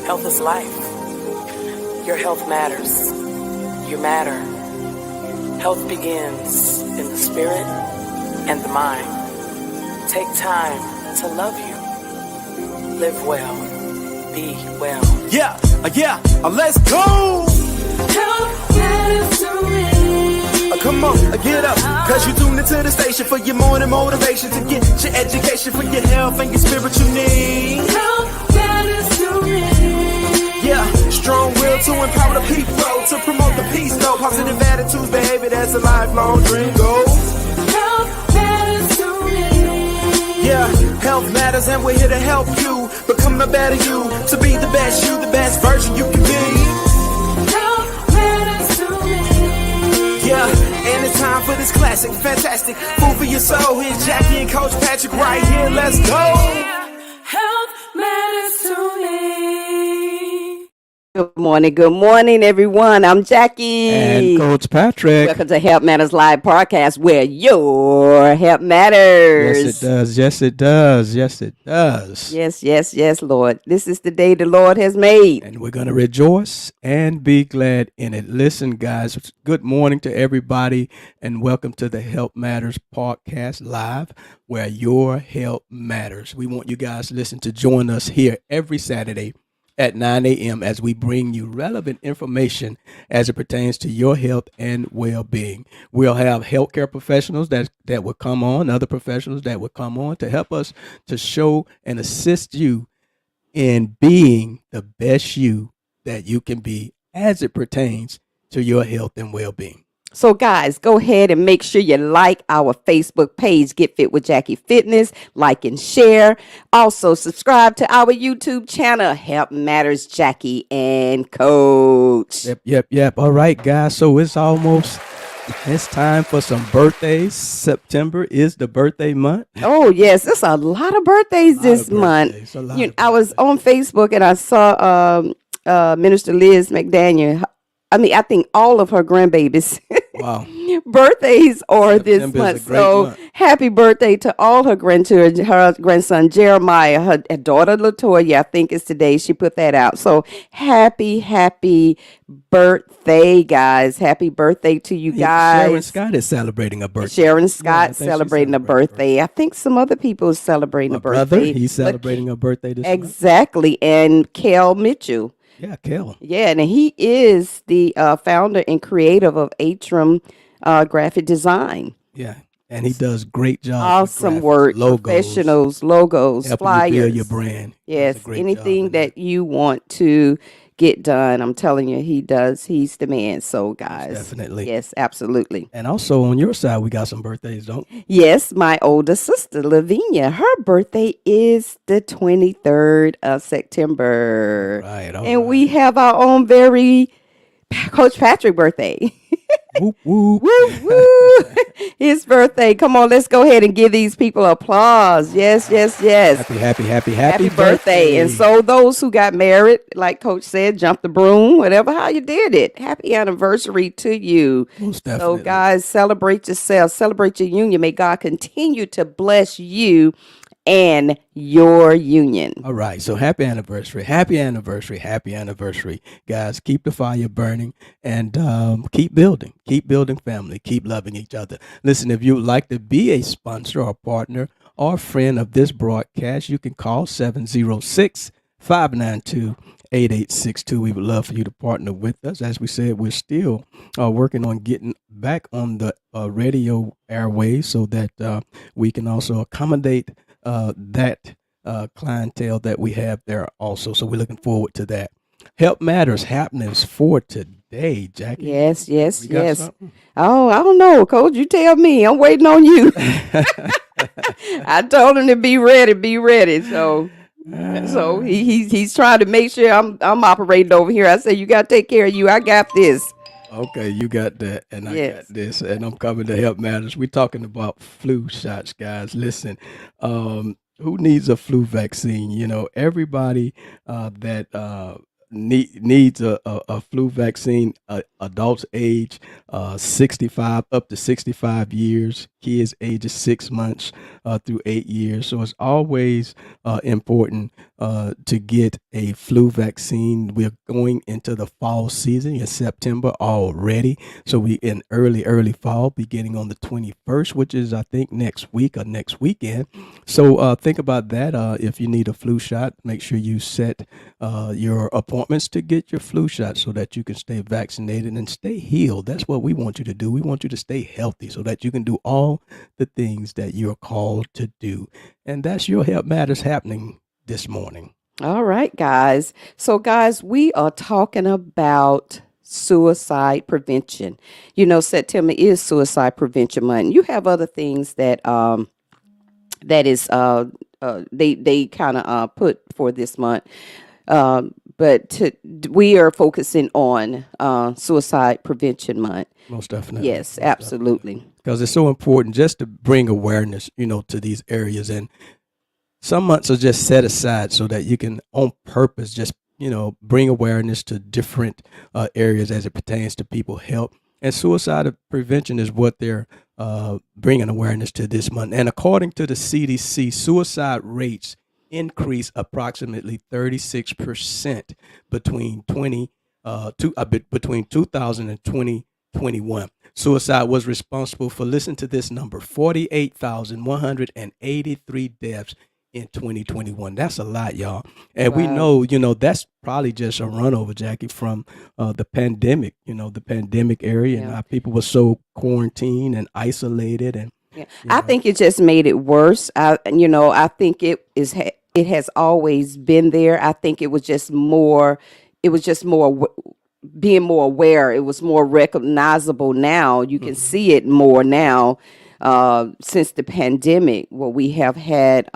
Health is life. Your health matters. You matter. Health begins in the spirit and the mind. Take time to love you. Live well. Be well. Let's go! Health matters to me. Come on, get up, cause you tuned into the station for your morning motivation to get your education for your health and your spiritual needs. Health matters to me. Yeah, strong will to empower the people, to promote the peace, though. Positive attitudes, baby, that's a lifelong dream goal. Health matters to me. Yeah, health matters and we're here to help you become a better you, to be the best version you can be. Health matters to me. Yeah, and it's time for this classic, fantastic food for your soul. Here's Jackie and Coach Patrick right here. Let's go. Health matters to me. Good morning, everyone. I'm Jackie. And Coach Patrick. Welcome to Health Matters Live podcast, where your health matters. Yes, it does. Yes, it does. Yes, it does. Yes, Lord. This is the day the Lord has made. And we're going to rejoice and be glad in it. Listen, guys, good morning to everybody, and welcome to the Health Matters podcast live, where your health matters. We want you guys to join us here every Saturday at 9 a.m. as we bring you relevant information as it pertains to your health and well-being. We'll have healthcare professionals that will come on, other professionals that will come on to help us to show and assist you in being the best you that you can be as it pertains to your health and well-being. So, guys, go ahead and make sure you like our Facebook page, Get Fit with Jackie Fitness. Like and share. Also, subscribe to our YouTube channel, Health Matters Jackie and Coach. Yep. All right, guys. So it's time for some birthdays. September is the birthday month. Oh, yes. There's a lot of birthdays this month. I was on Facebook and I saw Minister Liz McDaniel. I think all of her grandbabies. Wow. Birthdays are September this month. is a great So month. happy birthday to all her grandchildren, her grandson Jeremiah, her daughter Latoya, I think is today. She put that out. So happy birthday, guys. Happy birthday to you guys. Sharon Scott is celebrating a birthday. Sharon Scott I think she's celebrating a birthday. I think some other people are celebrating a brother, birthday. he's celebrating a birthday this month. Exactly. And Kel Mitchell. Yeah, Kel. Yeah, and he is the founder and creator of Atrium Graphic Design. Yeah, and he does great job. Awesome work, professionals, logos, helping flyers. you build your brand. Yes, Does a great anything job in that you want to get done, I'm telling you, he does. He's the man. So, guys, definitely. yes, absolutely. And also on your side, we got some birthdays, don't we? Yes, my older sister, Lavinia, her birthday is the 23rd of September. Right. And we have our own very Coach Patrick birthday. Whoop, whoop. Woo, woo. His birthday. Come on, let's go ahead and give these people applause. Yes. Happy birthday. And so those who got married, like Coach said, jump the broom, whatever, how you did it. Happy anniversary to you. Most So, definitely. guys, celebrate yourself. Celebrate your union. May God continue to bless you and your union. All right. So happy anniversary. Guys, keep the fire burning and keep building family. Keep loving each other. Listen, if you would like to be a sponsor or partner or friend of this broadcast, you can call 706-592-8862. We would love for you to partner with us. As we said, we're still working on getting back on the radio airways so that we can also accommodate that clientele that we have there also. So we're looking forward to that. Health Matters happenings for today, Jackie. Yes. We got something? Oh, I don't know, Coach. You tell me. I'm waiting on you. I told him to be ready. So he's trying to make sure I'm operating over here. I said, you got to take care of you. I got this. Okay, you got that, and I Yes. got this, and I'm coming to Health Matters. We're talking about flu shots, guys. Listen, who needs a flu vaccine? You know, everybody that needs a flu vaccine, adults age 65 up to 65 years, kids ages 6 months through 8 years. So it's always important to get a flu vaccine. We're going into the fall season in September already. So we in early fall, beginning on the 21st, which is I think next week or next weekend. So think about that. If you need a flu shot, make sure you set your appointments to get your flu shot so that you can stay vaccinated and stay healed. That's what we want you to do. We want you to stay healthy so that you can do all the things that you're called to do. And that's your Help Matters happening this morning. All right, guys. So, guys, we are talking about suicide prevention. You know, September is Suicide Prevention Month. You have other things that they kind of put for this month, but we are focusing on Suicide Prevention Month. Most definitely. Yes, absolutely. Because it's so important just to bring awareness, to these areas. And some months are just set aside so that you can, on purpose, just, bring awareness to different areas as it pertains to people health. And suicide prevention is what they're bringing awareness to this month. And according to the CDC, suicide rates increased approximately 36% between 2000 and 2021. Suicide was responsible for, listen to this number, 48,183 deaths in 2021. That's a lot, y'all. And we know, that's probably just a run over, Jackie, from the pandemic, the pandemic area and how people were so quarantined and isolated. And I think it just made it worse. I think it has always been there. I think it was just more, being more aware. It was more recognizable now. You can see it more now since the pandemic, where we have had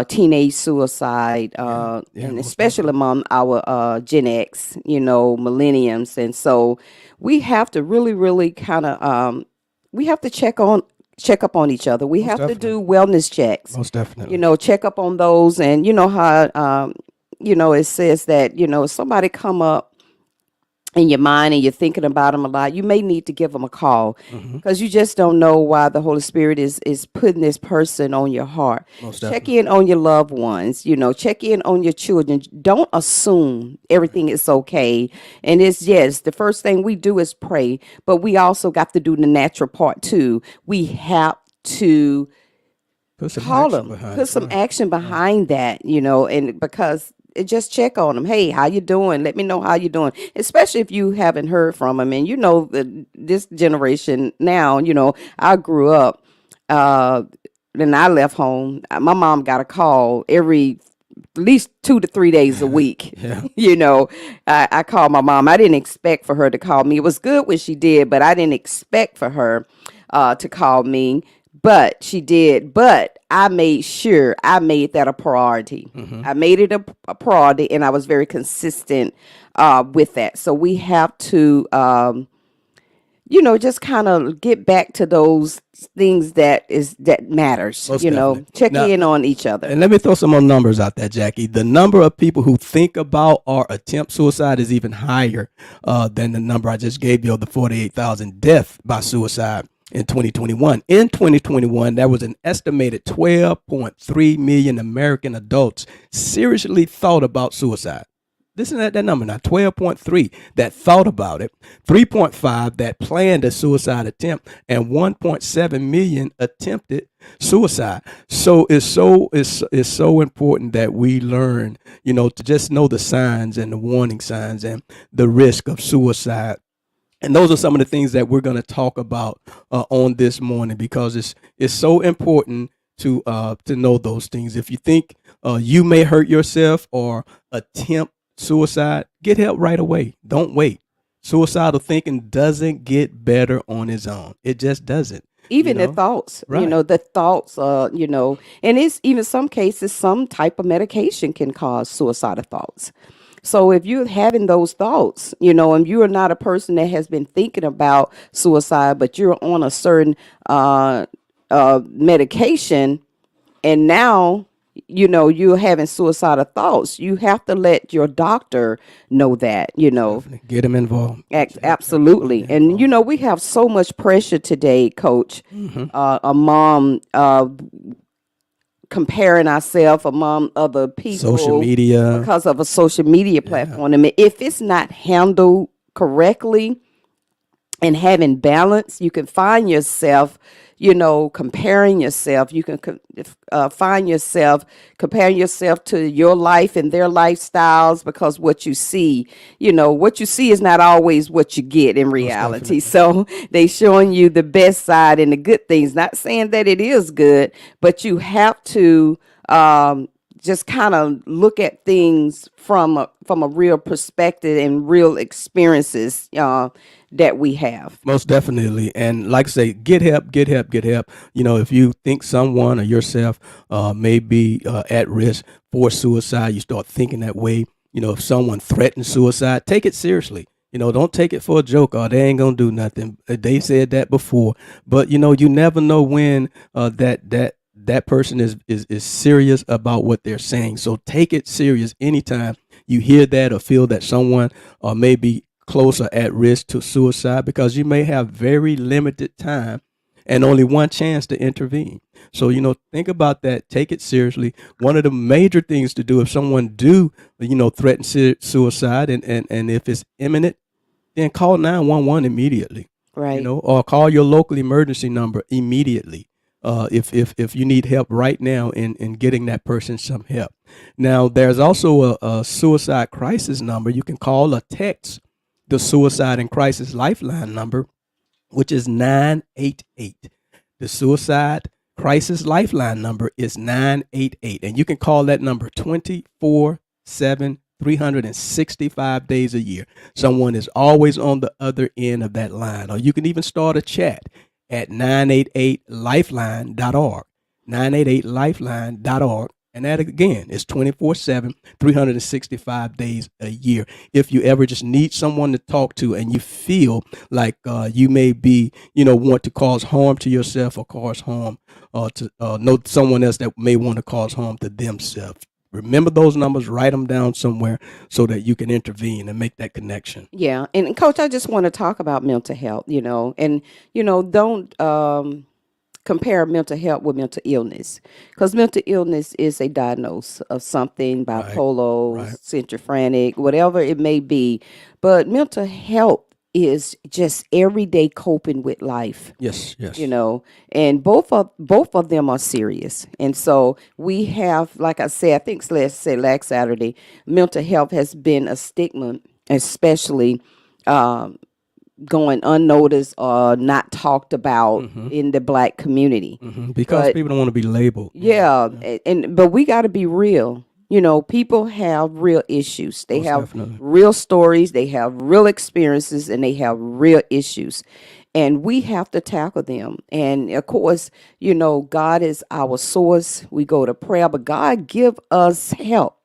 teenage suicide, and especially among our Gen X, millenniums. And so we have to really, really kind of, we have to check up on each other. We have to do wellness checks. Most definitely. Check up on those. And how, it says that, if somebody come up in your mind and you're thinking about them a lot, you may need to give them a call, because you just don't know why the Holy Spirit is putting this person on your heart. Check in on your loved ones, check in on your children. Don't assume everything is okay. And the first thing we do is pray, but we also got to do the natural part too. We have to call them, put some action behind that, and because just check on them. Hey, how you doing? Let me know how you doing. Especially if you haven't heard from them. And this generation now, I grew up, then I left home. My mom got a call every at least 2 to 3 days a week. I called my mom. I didn't expect for her to call me. It was good when she did, but I didn't expect for her to call me. But she did. But I made sure I made that a priority. I made it a priority, and I was very consistent with that. So we have to, just kind of get back to those things that matters. Check in on each other. And let me throw some more numbers out there, Jackie. The number of people who think about or attempt suicide is even higher than the number I just gave you of the 48,000 deaths by suicide in 2021. In 2021, there was an estimated 12.3 million American adults seriously thought about suicide. Listen to that number now, 12.3 that thought about it, 3.5 that planned a suicide attempt, and 1.7 million attempted suicide. So it's so important that we learn, to just know the signs and the warning signs and the risk of suicide. And those are some of the things that we're going to talk about on this morning, because it's so important to know those things. If you think you may hurt yourself or attempt suicide, get help right away. Don't wait. Suicidal thinking doesn't get better on its own. It just doesn't. Even the thoughts, right. The thoughts, and it's even some cases, some type of medication can cause suicidal thoughts. So if you're having those thoughts, and you are not a person that has been thinking about suicide, but you're on a certain medication, and now, you're having suicidal thoughts, you have to let your doctor know that, Get them involved. Absolutely. And, we have so much pressure today, Coach, among comparing ourselves among other people, Social media. because of a social media platform. I mean, if it's not handled correctly and having balance, you can find yourself, comparing yourself. You can find yourself comparing yourself to your life and their lifestyles, because what you see is not always what you get in reality. So they showing you the best side and the good things. Not saying that it is good, but you have to just kind of look at things from a real perspective and real experiences that we have. Most definitely. And like I say, get help, get help, get help. If you think someone or yourself may be at risk for suicide, you start thinking that way. If someone threatens suicide, take it seriously. Don't take it for a joke, or they ain't gonna do nothing. They said that before, but you never know when that person is serious about what they're saying. So take it serious anytime you hear that or feel that someone may be close or at risk to suicide, because you may have very limited time and only one chance to intervene. So, think about that. Take it seriously. One of the major things to do if someone do, threaten suicide, and if it's imminent, then call 911 immediately. Right. Or call your local emergency number immediately. If you need help right now in getting that person some help. Now, there's also a suicide crisis number you can call or text the Suicide and Crisis Lifeline number, which is 988. The Suicide Crisis Lifeline number is 988, and you can call that number 24/7, 365 days a year. Someone is always on the other end of that line, or you can even start a chat at 988lifeline.org, 988lifeline.org. And that again is 24/7, 365 days a year. If you ever just need someone to talk to and you feel like you may be, want to cause harm to yourself or cause harm to know someone else that may want to cause harm to themselves, remember those numbers, write them down somewhere so that you can intervene and make that connection. Yeah. And Coach, I just want to talk about mental health, and, don't compare mental health with mental illness, because mental illness is a diagnosis of something, bipolar, schizophrenic, whatever it may be. But mental health is just everyday coping with life. Yes. And both of them are serious. And so we have, like I said, I think last Saturday, mental health has been a stigma, especially going unnoticed or not talked about in the Black community. Because people don't want to be labeled. Yeah. But we got to be real. People have real issues. They have definitely. real stories. They have real experiences, and they have real issues. And we have to tackle them. And of course, God is our source. We go to prayer, but God give us help.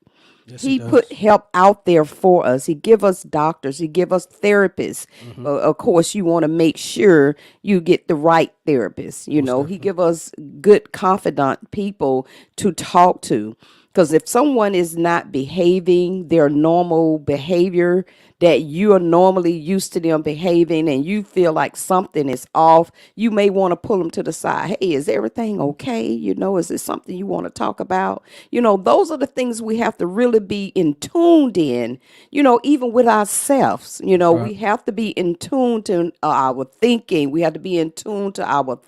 Yes, He does. put help out there for us. He give us doctors. He give us therapists. Of course, you want to make sure you get the right therapist. He give us good, confidant people to talk to. Because if someone is not behaving their normal behavior that you are normally used to them behaving, and you feel like something is off, you may want to pull them to the side. Hey, is everything okay? Is it something you want to talk about? Those are the things we have to really be in tuned in, even with ourselves. We have to be in tune to our thinking. We have to be in tune to our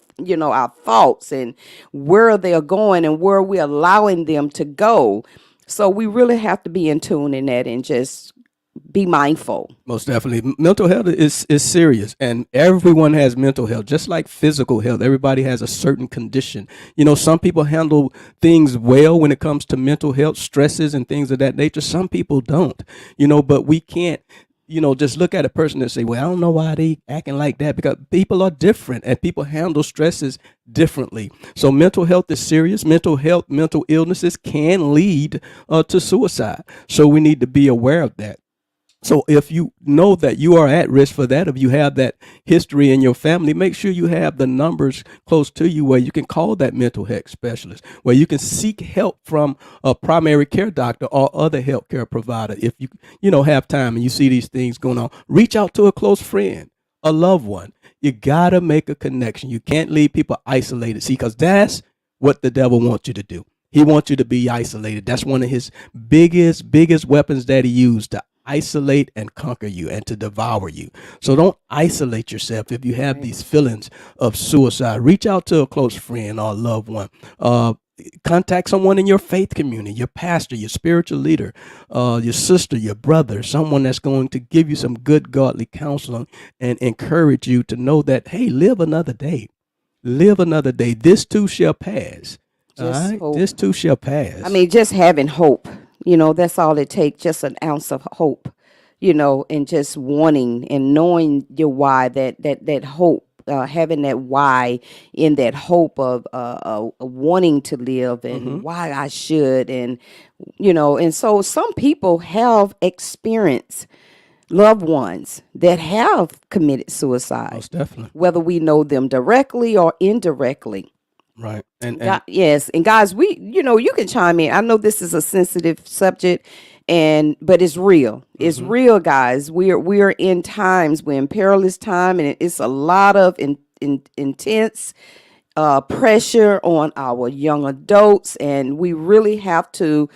thoughts and where they're going and where we're allowing them to go. So we really have to be in tune in that and just be mindful. Most definitely. Mental health is serious, and everyone has mental health, just like physical health. Everybody has a certain condition. Some people handle things well when it comes to mental health, stresses and things of that nature. Some people don't, but we can't, just look at a person and say, well, I don't know why they acting like that, because people are different and people handle stresses differently. So mental health is serious. Mental illnesses can lead to suicide. So we need to be aware of that. So if you know that you are at risk for that, if you have that history in your family, make sure you have the numbers close to you where you can call that mental health specialist, where you can seek help from a primary care doctor or other healthcare provider. If you have time and you see these things going on, reach out to a close friend, a loved one. You got to make a connection. You can't leave people isolated. See, because that's what the devil wants you to do. He wants you to be isolated. That's one of his biggest weapons that he used, to isolate and conquer you and to devour you. So don't isolate yourself. If you have these feelings of suicide, reach out to a close friend or a loved one. Contact someone in your faith community, your pastor, your spiritual leader, your sister, your brother, someone that's going to give you some good godly counseling and encourage you to know that, hey, live another day. Live another day. This too shall pass. All Just right? hope. This too shall pass. I mean, just having hope, that's all it takes, just an ounce of hope, and just wanting and knowing your why, that hope, having that why in that hope of wanting to live and why I should. And so some people have experienced loved ones that have committed suicide, Most definitely. whether we know them directly or indirectly. Right. And Yes, and guys, you can chime in. I know this is a sensitive subject, but it's real. It's real, guys. We're in times, we're in perilous time, and it's a lot of intense pressure on our young adults, and we really have to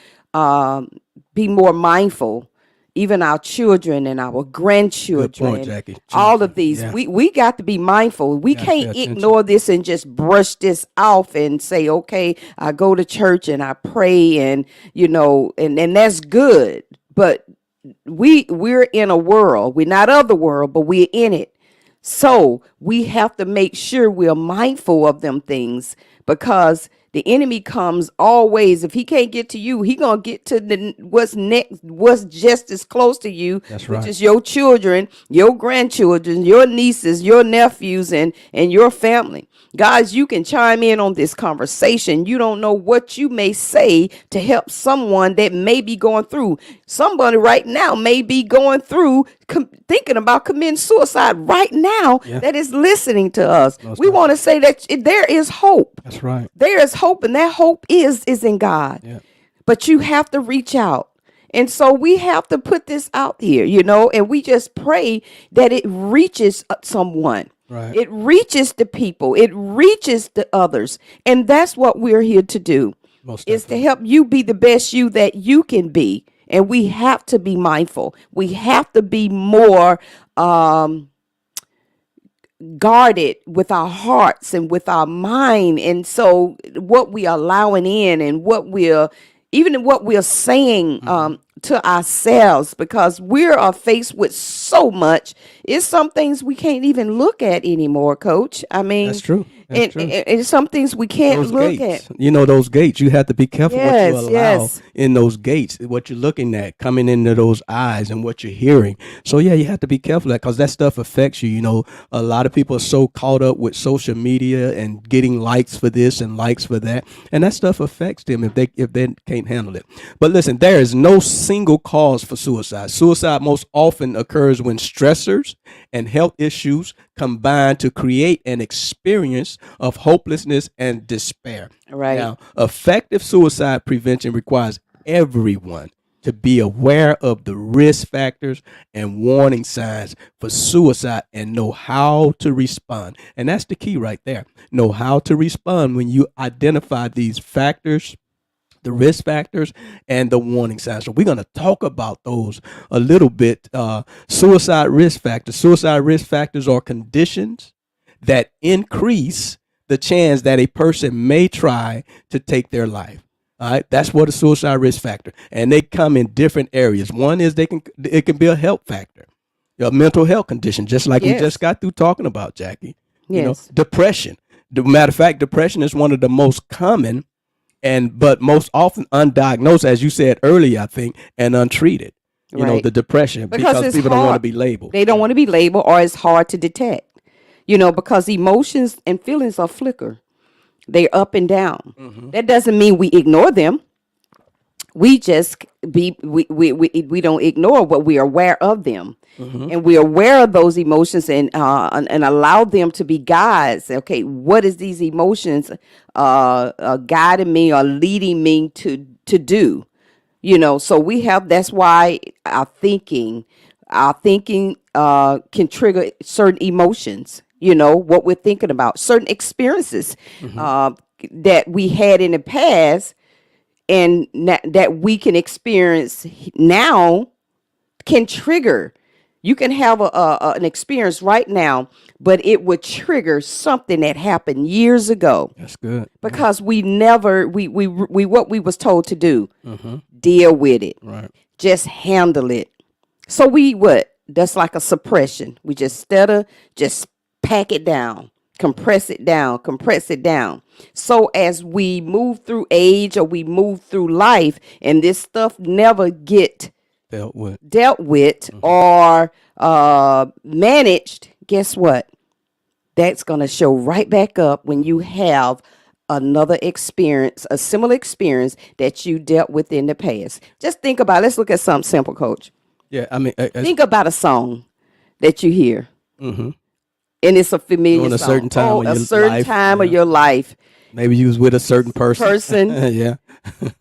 be more mindful. Even our children and our grandchildren, Jackie. all of these, Yeah. we got to be mindful. We Gotta pay can't attention. ignore this and just brush this off and say, okay, I go to church and I pray, and and that's good. But we're in a world. We're not of the world, but we're in it. So we have to make sure we're mindful of them things, because the enemy comes always. If he can't get to you, he gonna get to what's next, what's just as close to you, That's which right. is your children, your grandchildren, your nieces, your nephews, and your family. Guys, you can chime in on this conversation. You don't know what you may say to help someone that may be going through. Somebody right now may be going through, thinking about committing suicide right now, that is listening to us. We want to say that there is hope. That's right. There is hope, and that hope is in God. Yeah. But you have to reach out. And so we have to put this out here, and we just pray that it reaches someone. Right. It reaches the people. It reaches the others. And that's what we're here to do, Most is to definitely. help you be the best you that you can be. And we have to be mindful. We have to be more guarded with our hearts and with our mind. And so what we are allowing in, and what we're saying to ourselves, because we are faced with so much. It's some things we can't even look at anymore, Coach. I mean, That's true. That's true. And some things we can't Those look gates. at. Those gates, you have to be careful what Yes, you allow yes. in those gates, what you're looking at coming into those eyes and what you're hearing. So yeah, you have to be careful of that, because that stuff affects you. A lot of people are so caught up with social media and getting likes for this and likes for that, and that stuff affects them if they can't handle it. But listen, there is no single cause for suicide. Suicide most often occurs when stressors and health issues combine to create an experience of hopelessness and despair. Right. Now, effective suicide prevention requires everyone to be aware of the risk factors and warning signs for suicide and know how to respond. And that's the key right there. Know how to respond when you identify these factors, the risk factors, and the warning signs. So we're going to talk about those a little bit. Suicide risk factors. Suicide risk factors are conditions that increase the chance that a person may try to take their life. All right, that's what a suicide risk factor, and they come in different areas. One is it can be a health factor, a mental health condition, just like we Yes. just got through talking about, Jackie. Yes. Depression. The matter of fact, depression is one of the most common but most often undiagnosed, as you said earlier, I think, and untreated. Right. The depression, because it's people don't want to hard. be labeled. They don't want to be labeled, or it's hard to detect. Because emotions and feelings are flicker. They're up and down. That doesn't mean we ignore them. We just we don't ignore what we are aware of them, and we're aware of those emotions, and allow them to be guides. Okay, what is these emotions guiding me or leading me to do? So we have. That's why our thinking can trigger certain emotions. What we're thinking about, certain experiences that we had in the past and that we can experience now can trigger. You can have an experience right now, but it would trigger something that happened years ago That's good. because we never we what we was told to do, deal with it, Right. just handle it. So that's like a suppression. We just just pack it down, compress it down. So as we move through age or we move through life, and this stuff never get Dealt with. or managed, guess what? That's going to show right back up when you have another experience, a similar experience that you dealt with in the past. Just think about, let's look at something simple, Coach. Yeah, I mean, Think about a song that you hear, and it's a familiar During a song. certain time of a your certain life, time of yeah. your life maybe you was with a certain person. Person. Yeah.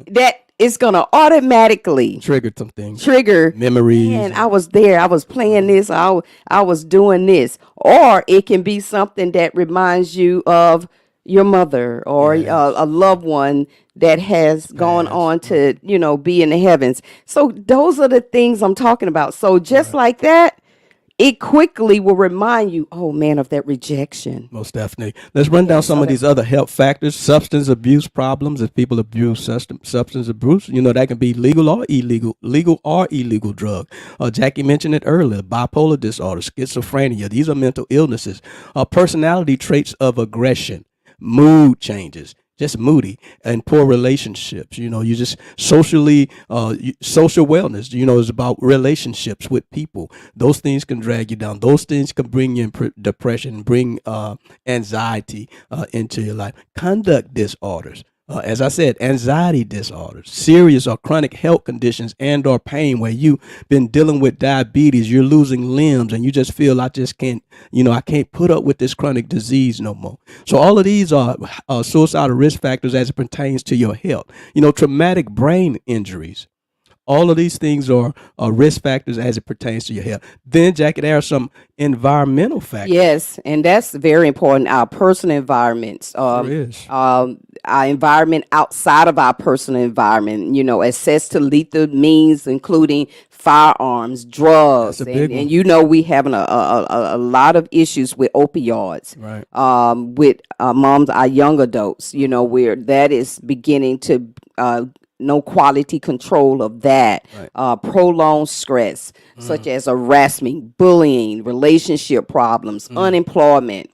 that is going to automatically Triggered some things. trigger Memories. Man, I was there. I was playing this. I was doing this. Or it can be something that reminds you of your mother or a loved one that has gone on to, be in the heavens. So those are the things I'm talking about. So just like that, it quickly will remind you, oh man, of that rejection. Most definitely. Let's run down some of these other health factors. Substance abuse problems. If people abuse substance abuse, that can be legal or illegal drug. Jackie mentioned it earlier. Bipolar disorder, schizophrenia. These are mental illnesses. Personality traits of aggression, mood changes, just moody, and poor relationships. You just socially, social wellness, is about relationships with people. Those things can drag you down. Those things can bring you in depression, bring anxiety into your life. Conduct disorders. As I said, anxiety disorders, serious or chronic health conditions and or pain where you've been dealing with diabetes, you're losing limbs and you just feel I just can't, I can't put up with this chronic disease no more. So all of these are suicidal risk factors as it pertains to your health. Traumatic brain injuries. All of these things are risk factors as it pertains to your health. Then, Jackie, there are some environmental factors. Yes, and that's very important. Our personal environments, Sure is. our environment outside of our personal environment. Access to lethal means, including firearms, drugs, That's a big and we having a lot of issues with opioids. Right. With moms, our young adults. Where that is beginning to no quality control of that. Right. Prolonged stress, such as harassment, bullying, relationship problems, unemployment,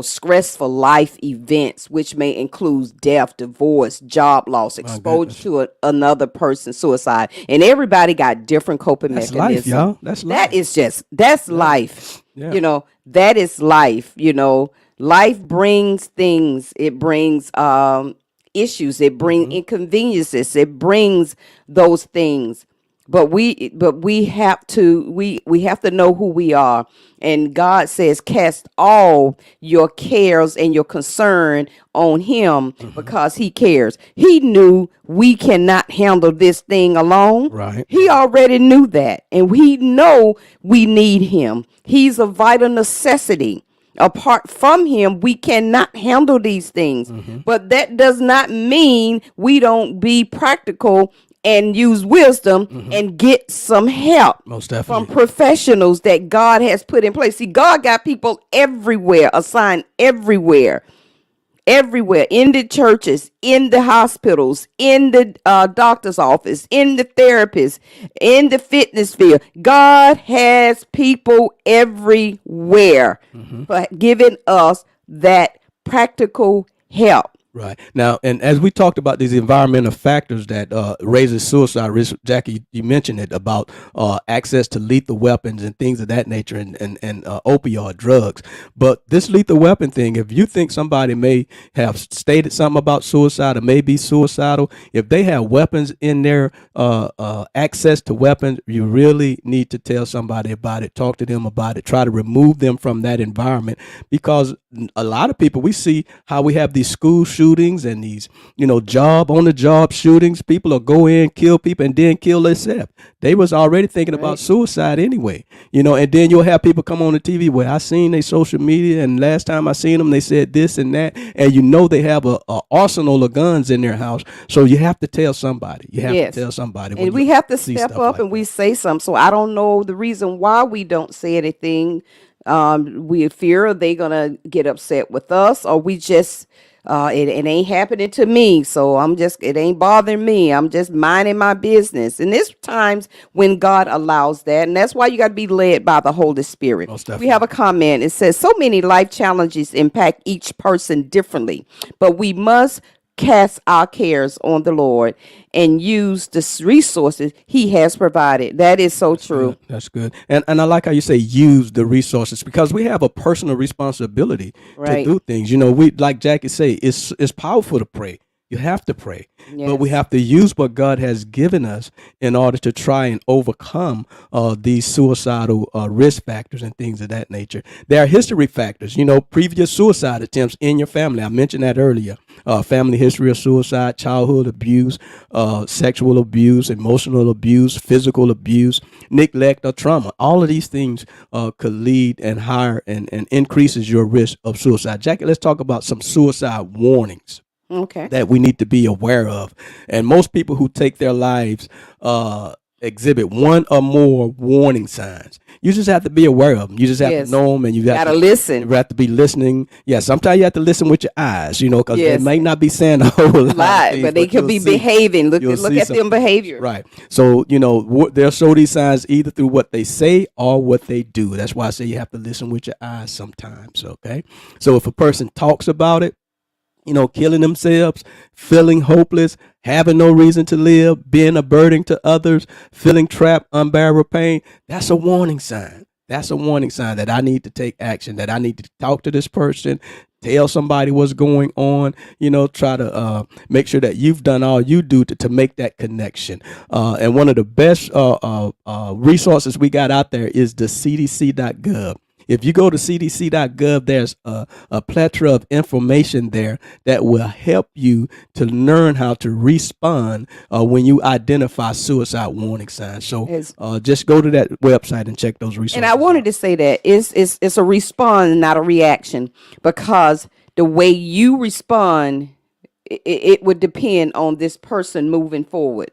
stressful life events, which may include death, divorce, job loss, exposure to another person's suicide. And everybody got different coping That's mechanisms. life, y'all. That's life. That's life. Yeah. That is life. Life brings things. It brings issues. It brings inconveniences. It brings those things. But we have to know who we are. And God says, cast all your cares and your concern on him because he cares. He knew we cannot handle this thing alone. Right. He already knew that. And we know we need him. He's a vital necessity. Apart from him, we cannot handle these things. But that does not mean we don't be practical and use wisdom and get some help Most from definitely. professionals that God has put in place. See, God got people everywhere, assigned everywhere, in the churches, in the hospitals, in the doctor's office, in the therapist, in the fitness field. God has people everywhere, but giving us that practical help. Right. Now, and as we talked about these environmental factors that raises suicide risk, Jackie, you mentioned it about access to lethal weapons and things of that nature and opioid drugs. But this lethal weapon thing, if you think somebody may have stated something about suicide or may be suicidal, if they have weapons in their access to weapons, you really need to tell somebody about it, talk to them about it, try to remove them from that environment, because a lot of people, we see how we have these school shootings shootings and these, job on the job shootings. People will go in, kill people, and then kill themselves. They was already thinking about suicide anyway, and then you'll have people come on the TV where I seen their social media, and last time I seen them, they said this and that, and they have a arsenal of guns in their house. So you have to tell somebody. You have Yes. to tell somebody. And when we you have to see step stuff up like and we that. say something. So I don't know the reason why we don't say anything. We fear they gonna get upset with us, or we just it ain't happening to me. So it ain't bothering me. I'm just minding my business. And there's times when God allows that, and that's why you got to be led by the Holy Spirit. Most We have a comment. It says so many life challenges impact each person differently, but we must cast our cares on the Lord and use the resources He has provided. That is so true. That's good. And I like how you say use the resources, because we have a personal responsibility Right. to do things. We, like Jackie say, it's powerful to pray. You have to pray. But we Yes. have to use what God has given us in order to try and overcome these suicidal risk factors and things of that nature. There are history factors, previous suicide attempts in your family. I mentioned that earlier. Family history of suicide, childhood abuse, sexual abuse, emotional abuse, physical abuse, neglect or trauma. All of these things could lead and increases your risk of suicide. Jackie, let's talk about some suicide warnings Okay. that we need to be aware of. And most people who take their lives exhibit one or more warning signs. You just have to be aware of them. You just have Yes. to know them, and you Gotta to listen. You have to be listening. Yeah, sometimes you have to listen with your eyes, because Yes. they may not be saying a whole lot, of Lie, things, but they could you'll be see- behaving. Look you'll see at them some- behavior. Right. So, they'll show these signs either through what they say or what they do. That's why I say you have to listen with your eyes sometimes, okay? So if a person talks about it, killing themselves, feeling hopeless, having no reason to live, being a burden to others, feeling trapped, unbearable pain, that's a warning sign. That's a warning sign that I need to take action, that I need to talk to this person, tell somebody what's going on, try to make sure that you've done all you do to make that connection. And one of the best resources we got out there is the CDC.gov. If you go to cdc.gov, there's a plethora of information there that will help you to learn how to respond when you identify suicide warning signs. So Yes. just go to that website and check those resources. And I wanted to say that it's a response, not a reaction, because the way you respond, it would depend on this person moving forward.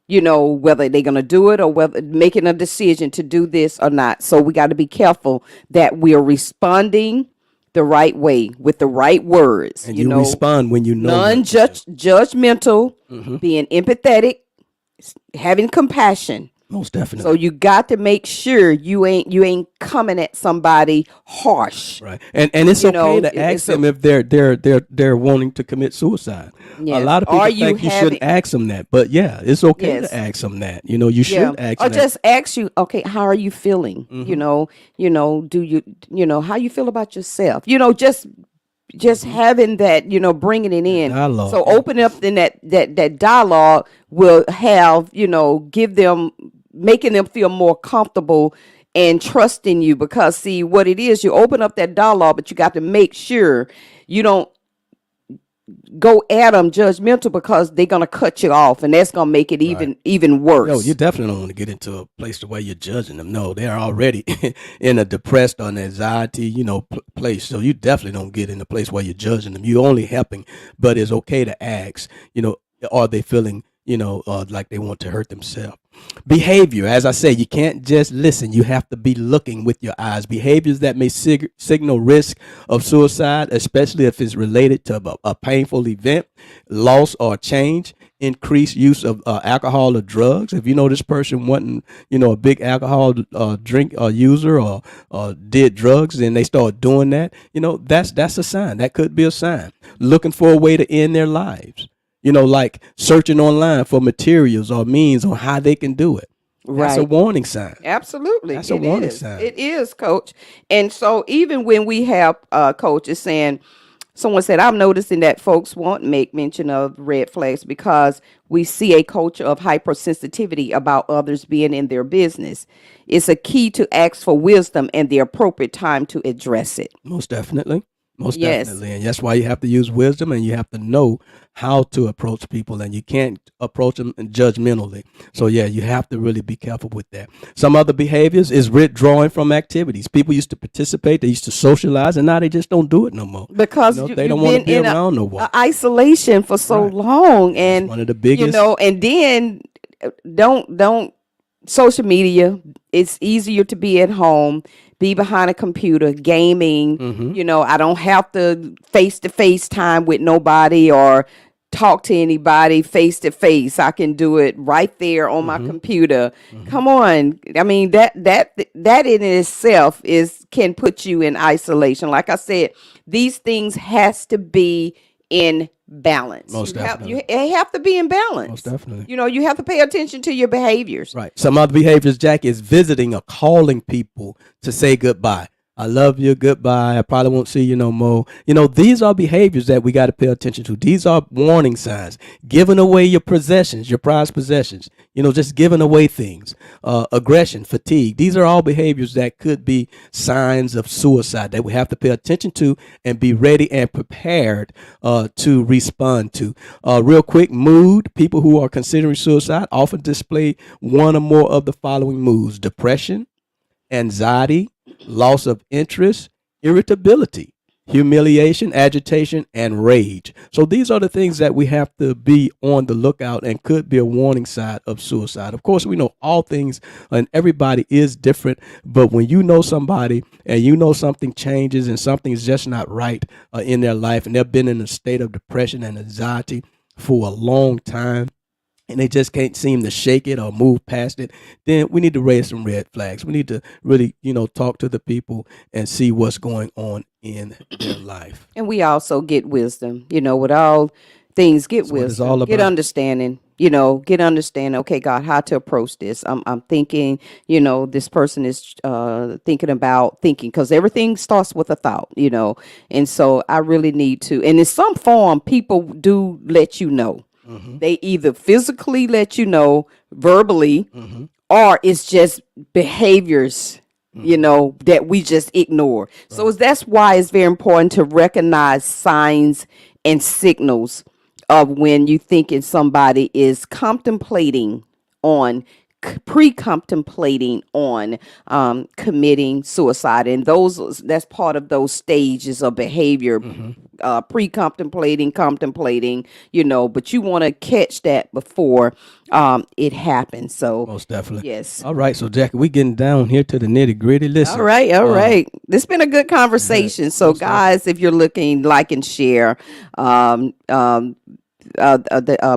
Whether they're going to do it or whether making a decision to do this or not. So we got to be careful that we are responding the right way with the right words. And you respond when you know. Non-judgmental, being empathetic, having compassion. Most definitely. So you got to make sure you ain't coming at somebody harsh. Right, and it's okay to ask it's them if they're wanting to commit suicide. Yes. A lot of people Are you think you shouldn't ask them that, but yeah, it's okay Yes. to ask them that. You should ask or them just ask you, okay, how are you feeling? Do you how you feel about yourself? Just having that, bringing it in. dialogue, So yeah. open up, then that dialogue will have, give them, making them feel more comfortable and trusting you. Because see what it is, you open up that dialogue, but you got to make sure you don't go at them judgmental, because they're gonna cut you off, and that's gonna make it even worse. No, you definitely don't want to get into a place the way you're judging them. No, they're already in a depressed or an anxiety, place. So you definitely don't get in a place where you're judging them. You're only helping, but it's okay to ask, are they feeling, like they want to hurt themselves? Behavior, as I say, you can't just listen. You have to be looking with your eyes. Behaviors that may signal risk of suicide, especially if it's related to a painful event, loss, or change. Increased use of alcohol or drugs. If you know this person wasn't, a big alcohol drink user or did drugs, and they start doing that, that's a sign. That could be a sign. Looking for a way to end their lives. Like searching online for materials or means on how they can do it. That's a Right. warning sign. Absolutely. That's a It warning is. sign. It is, Coach. And so even when we have coaches saying, someone said, I'm noticing that folks won't make mention of red flags because we see a culture of hypersensitivity about others being in their business. It's a key to ask for wisdom and the appropriate time to address it. Most definitely. Most Yes. definitely. And that's why you have to use wisdom and you have to know how to approach people, and you can't approach them judgmentally. So yeah, you have to really be careful with that. Some other behaviors is withdrawing from activities. People used to participate, they used to socialize, and now they just don't do it no more. Because They don't you've want to been be in around no more. isolation for so Right. long, and One of the biggest. and then don't social media. It's easier to be at home, be behind a computer, gaming. I don't have to face time with nobody or talk to anybody face to face. I can do it right there on my computer. Come on. I mean, that in itself can put you in isolation. Like I said, these things has to be in balance. Most definitely. They have to be in balance. Most definitely. You have to pay attention to your behaviors. Right. Some other behaviors, Jackie, is visiting or calling people to say goodbye. I love you. Goodbye. I probably won't see you no more. These are behaviors that we got to pay attention to. These are warning signs. Giving away your possessions, your prized possessions. Just giving away things. Aggression, fatigue. These are all behaviors that could be signs of suicide that we have to pay attention to and be ready and prepared to respond to. Real quick, mood. People who are considering suicide often display one or more of the following moods: depression, anxiety, loss of interest, irritability, humiliation, agitation, and rage. So these are the things that we have to be on the lookout and could be a warning sign of suicide. Of course, we know all things and everybody is different, but when you know somebody and you know something changes and something's just not right in their life, and they've been in a state of depression and anxiety for a long time, and they just can't seem to shake it or move past it, then we need to raise some red flags. We need to really, talk to the people and see what's going on in their life. And we also get wisdom, with all things, get what it's wisdom, all get about. understanding, get understanding. Okay, God, how to approach this. I'm thinking, this person is thinking, because everything starts with a thought, and so I really need to, and in some form, people do let you know. They either physically let you know, verbally, or it's just behaviors, that we just ignore. So that's why it's very important to recognize signs and signals of when you thinking somebody is contemplating on pre-contemplating on committing suicide, and that's part of those stages of behavior. Pre-contemplating, contemplating, but you want to catch that before it happens. So Most definitely. yes. All right. So, Jackie, we getting down here to the nitty gritty. Listen. All right. This has been a good conversation. So, guys, if you're looking, like and share the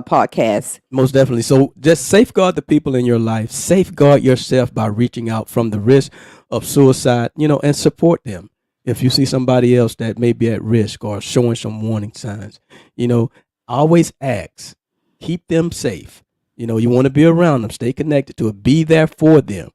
podcast. Most definitely. So just safeguard the people in your life. Safeguard yourself by reaching out from the risk of suicide, and support them. If you see somebody else that may be at risk or showing some warning signs, always ask. Keep them safe. You want to be around them. Stay connected to it. Be there for them.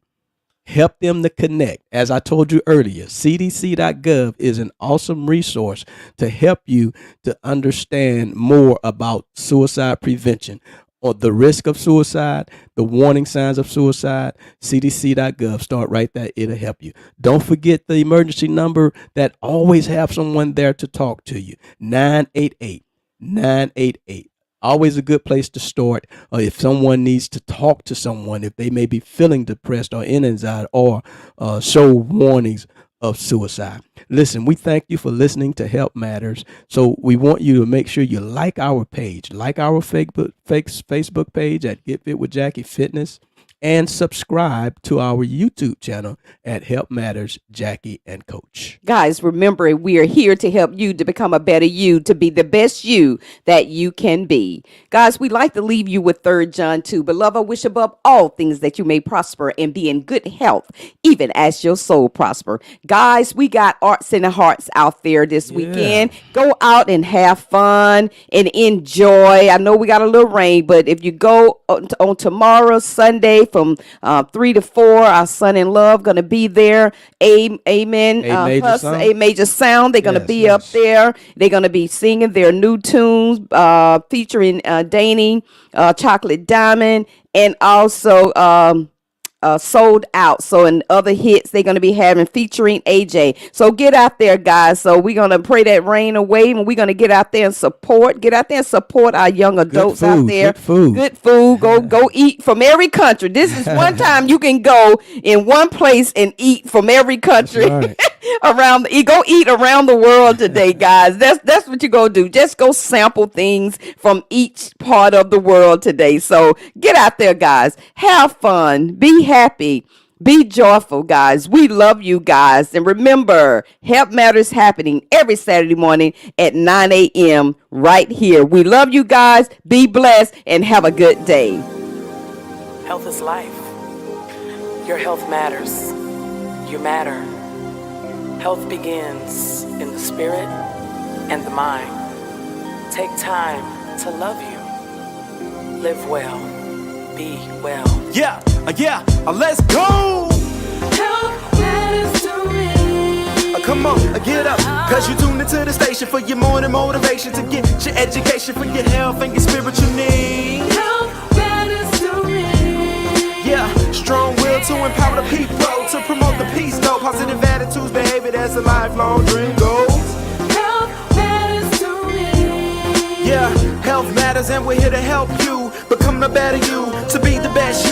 Help them to connect. As I told you earlier, cdc.gov is an awesome resource to help you to understand more about suicide prevention or the risk of suicide, the warning signs of suicide. cdc.gov, start right there. It'll help you. Don't forget the emergency number that always have someone there to talk to you. 988-988. Always a good place to start if someone needs to talk to someone, if they may be feeling depressed or in anxiety or show warnings of suicide. Listen, we thank you for listening to Help Matters. So we want you to make sure you like our page, like our Facebook page at Get Fit with Jackie Fitness, and subscribe to our YouTube channel at Help Matters Jackie and Coach. Guys, remember, we are here to help you to become a better you, to be the best you that you can be. Guys, we'd like to leave you with 3 John 2. Beloved, I wish above all things that you may prosper and be in good health, even as your soul prosper. Guys, we got arts and hearts out there this weekend. Go out and have fun and enjoy. I know we got a little rain, but if you go on tomorrow, Sunday, from 3 to 4, our son in love gonna be there. Amen. A Major Sound. They're gonna be up there. They're gonna be singing their new tunes, featuring Danny, Chocolate Diamond, and also sold out. So in other hits they're going to be having featuring AJ. So get out there, guys. So we're going to pray that rain away, and we're going to get out there and support. Get out there and support our young adults out there. Good food. Go eat from every country. This is one time you can go in one place and eat from every country. Right. Go eat around the world today, guys. That's what you go do. Just go sample things from each part of the world today. So get out there, guys. Have fun. Be happy. Be joyful, guys. We love you guys. And remember, Help Matters happening every Saturday morning at 9 a.m. right here. We love you guys. Be blessed and have a good day. Health is life. Your health matters. You matter. Health begins in the spirit and the mind. Take time to love you. Live well. Be well. Yeah, let's go. Health matters to me. Come on, get up, cause you tuned into the station for your morning motivation to get your education for your health and your spiritual needs. Health matters to me. Yeah, strong will to empower the people, to promote the peace, though. Positive attitudes, behavior, that's a lifelong dream goals. Health matters to me. Yeah, health matters and we're here to help you become the better you, to be the best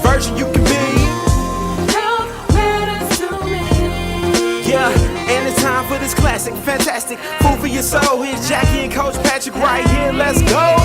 version you can be. Health matters to me. Yeah, and it's time for this classic, fantastic food for your soul. Here's Jackie and Coach Patrick right here, let's go.